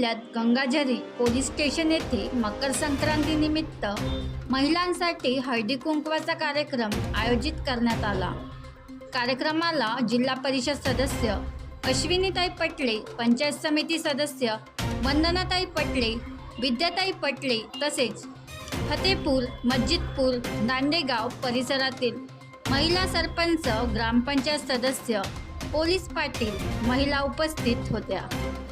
जिल्ह्यात Gangajhari police station येथे मकर संक्रांती निमित्त महिलांसाठी हळदी कुंकवाचा कार्यक्रम आयोजित करण्यात आला। कार्यक्रमाला जिल्हा परिषद सदस्य अश्विनीताई पटले, पंचायत समिती सदस्य वंदनाताई पटले, विद्याताई पटले तसेच फतेपूर, मस्जिदपूर, दांडेगाव परिसरातील महिला सरपंच, ग्रामपंचायत सदस्य, पोलीस पाटील, महिला उपस्थित होत्या।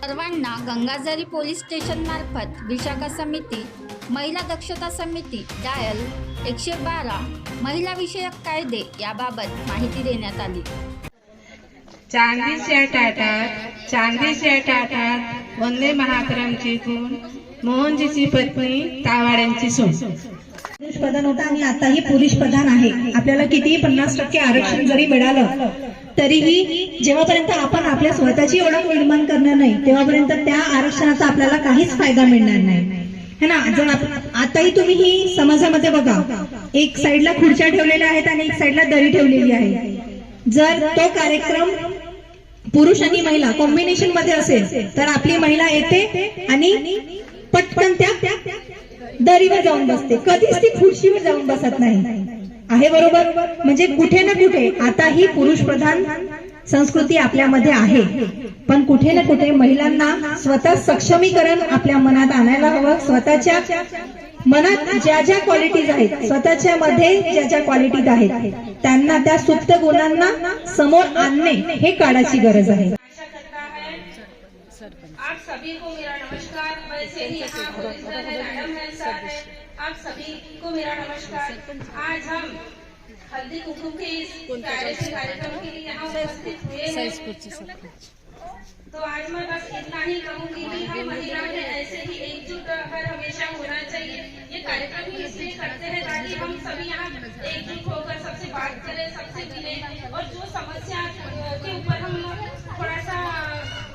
सर्वांना गंगाझरी पोलीस स्टेशन मार्फत विशाखा समिती, महिला दक्षता समिती, डायल 112 महिला विषयक कायदे याबाबत माहिती देण्यात आली। चांदी से टाटात वंदे मातरमची खून, मोहनजीची पत्नी, तावाड्यांची सून। पुरुष प्रधान होता आणि आताही पुरुष प्रधान आहे। आपल्याला कितीही 50% आरक्षण जरी मिळालं तरीही जेव्हापर्यंत आपण आपल्या स्वतःची ओळख निर्माण करणार नाही तेव्हापर्यंत त्या आरक्षणाचा आपल्याला काहीच फायदा मिळणार नाही, है ना। जर आताही तुम्ही ही समाजामध्ये बघा, एक साईडला खुर्च्या ठेवलेल्या आहेत आणि एक साईडला दरी ठेवलेली आहे। जर तो कार्यक्रम पुरुष आणि महिला कॉम्बिनेशन मध्ये असेल तर आपली महिला येते आणि पटकन त्या दरीवर जाऊन बसते, कधीच ती खुर्चीवर जाऊन बसत नाही, आहे बरोबर। म्हणजे कुठे ना कुठे आता ही पुरुष प्रधान संस्कृती आपल्यामध्ये आहे, पण कुठे ना कुठे महिलांना स्वतः सक्षमीकरण आपल्या मनात आणायला हवं। स्वतःच्या मनात ज्या ज्या क्वालिटीज आहेत, स्वतःच्या मध्ये ज्या ज्या क्वालिटीज आहेत त्यांना, त्या सुप्त गुणांना समोर आणणे हे काळाची गरज आहे। आप सभी को मेरा नमस्कार। वैसे ही यहाँ पुलिस है, मैडम है, सर है, आप सभी को मेरा नमस्कार। आज हम हल्दी कुमकुम के इस प्यारे से कार्यक्रम के लिए यहाँ उपस्थित हुए हैं। तो आज मैं बस इतना ही कहूँगी कि हम महिलाओं ने ऐसे ही एकजुट होकर हमेशा होना चाहिए। ये कार्यक्रम ही इसलिए करते हैं ताकि हम सभी यहाँ एकजुट होकर सबसे बात करें, सबसे मिलें और जो समस्या के ऊपर हम थोड़ा सा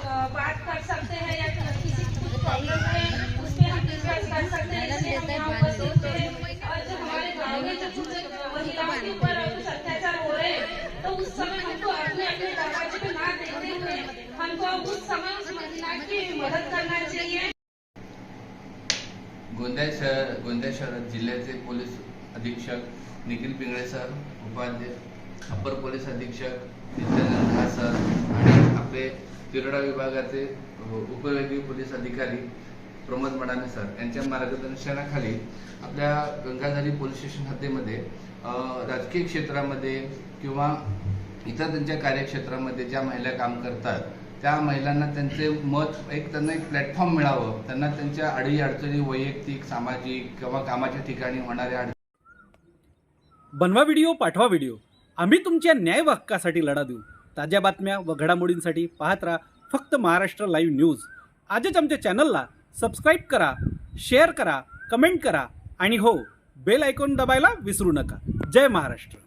बात कर सकते हैं या किसी कुछ प्रॉब्लम है उस पर हम डिस्कस कर सकते हैं, इसलिए हम यहाँ उपस्थित हैं। और जो हमारे गाँव में जो कुछ महिलाओं के ऊपर कुछ अत्याचार हो रहे हैं तो उस समय हमको अपने अपने दरवाजे पे ना देखते हुए हमको उस समय उस महिला की मदद करना चाहिए। गोंदिया शहरात जिल्ह्याचे पोलीस अधीक्षक निखिल पिंगळे सर, उपाध्यक्ष अपर पोलीस अधीक्षक नित्यानंद सर आणि आपले तिरोडा विभागाचे उपविभागीय पोलीस अधिकारी प्रमोद मडाने सर यांच्या मार्गदर्शनाखाली आपल्या गंगाझरी पोलीस स्टेशन हद्दीमध्ये राजकीय क्षेत्रामध्ये किंवा इतर त्यांच्या कार्यक्षेत्रामध्ये ज्या महिला काम करतात त्या महिलांना त्यांचे मत, त्यांना एक प्लॅटफॉर्म मिळावं, त्यांना त्यांच्या अडीअडचणी वैयक्तिक, सामाजिक किंवा कामाच्या ठिकाणी होणाऱ्या बनवा व्हिडिओ, पाठवा व्हिडिओ, आम्ही तुमच्या न्याय व हक्कासाठी लढा देऊ। ताज्या बातम्या व घडामोडींसाठी पाहत राहा फक्त महाराष्ट्र लाईव्ह न्यूज। आजच आमच्या चॅनलला सबस्क्राईब करा, शेअर करा, कमेंट करा आणि हो, बेल आयकॉन दाबायला विसरू नका। जय महाराष्ट्र।